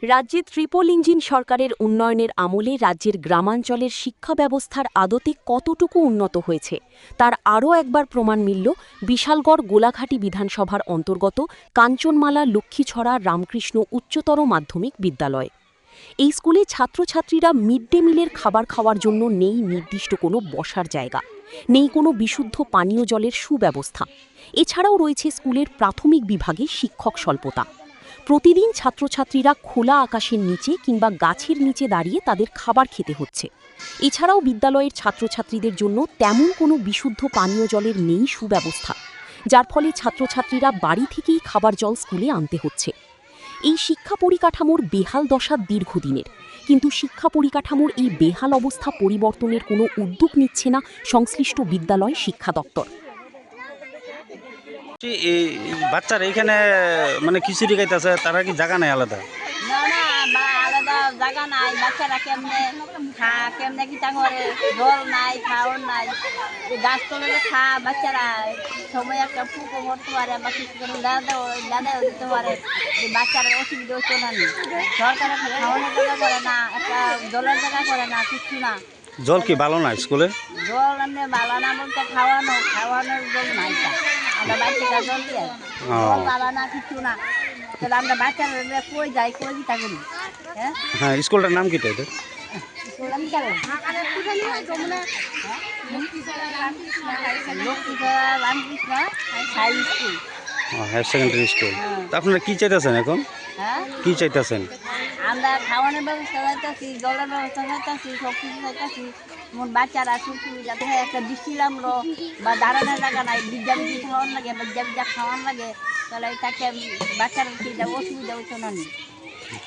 রাজ্যে triple engine সরকারের উন্নয়নের আমলে রাজ্যের গ্রামাঞ্চলের শিক্ষা ব্যবস্থার আদতে কতটুকু উন্নত হয়েছে তার আরও একবার প্রমাণ মিলল বিশালগড় গোলাঘাটি বিধানসভার অন্তর্গত কাঞ্চনমালা লক্ষ্মীছড়া রামকৃষ্ণ উচ্চতর মাধ্যমিক বিদ্যালয়। এই স্কুলে ছাত্রছাত্রীরা মিড ডে মিলের খাবার খাওয়ার জন্য নেই নির্দিষ্ট কোনো বসার জায়গা, নেই কোনো বিশুদ্ধ পানীয় জলের সুব্যবস্থা। এছাড়াও রয়েছে স্কুলের প্রাথমিক বিভাগে শিক্ষক স্বল্পতা। প্রতিদিন ছাত্রছাত্রীরা খোলা আকাশের নিচে কিংবা গাছের নিচে দাঁড়িয়ে তাদের খাবার খেতে হচ্ছে। এছাড়াও বিদ্যালয়ের ছাত্রছাত্রীদের জন্য তেমন কোনো বিশুদ্ধ পানীয় জলের নেই সুব্যবস্থা, যার ফলে ছাত্রছাত্রীরা বাড়ি থেকেই খাবার জল স্কুলে আনতে হচ্ছে। এই শিক্ষা পরিকাঠামোর বেহাল দশা দীর্ঘদিনের, কিন্তু শিক্ষা পরিকাঠামোর এই বেহাল অবস্থা পরিবর্তনের কোনো উদ্যোগ নিচ্ছে না সংশ্লিষ্ট বিদ্যালয় শিক্ষা দপ্তর। এই বাচ্চারা এখানে মানে খিচুড়ি খাইতেছে, তারা কি জায়গা নাই আলাদা? না না, আলাদা জায়গা নাই। বাচ্চারা কেমনে কেমনে কি করে, জল নাই, খাওয়ার নাই। গাছ তলে খা বাচ্চারা সময় একটা পুকুর করতে পারে বা কিছু করে লাদাও দিতে পারে। বাচ্চারা অসুবিধা হচ্ছে না, সরকারের খাওয়ানোর জায়গা করে না, একটা জলের জায়গা করে না, কিচ্ছু না। জল কি ভালো না স্কুলে? জল এমনি ভালো না বলতে খাওয়ানোর জল নাই। আমরা বাচ্চারা জল দিয়ে জল ভালো না, কিচ্ছু না। তাহলে আমরা বাচ্চারা কই যাই, কই দিতা করি। হ্যাঁ, স্কুলটার নাম কি? এটা Ramakrishna high school, higher secondary school. তা আপনারা কি চাইতেছেন এখন? কি চাইতেছেন? আমরা খাওয়ানোর ব্যবস্থা চাইতেছি, জলের ব্যবস্থা চাইতেছি, সব কিছু চাইতেছি। বাচ্চারা সুবিধা একটা বৃষ্টি নামলো বা দাঁড়ানোর জায়গা নাই, বিদ্যা খাওয়ান লাগে, বিদ্যা খাওয়ান লাগে, তাহলে এটাকে বাচ্চারা অসুবিধা হচ্ছে না।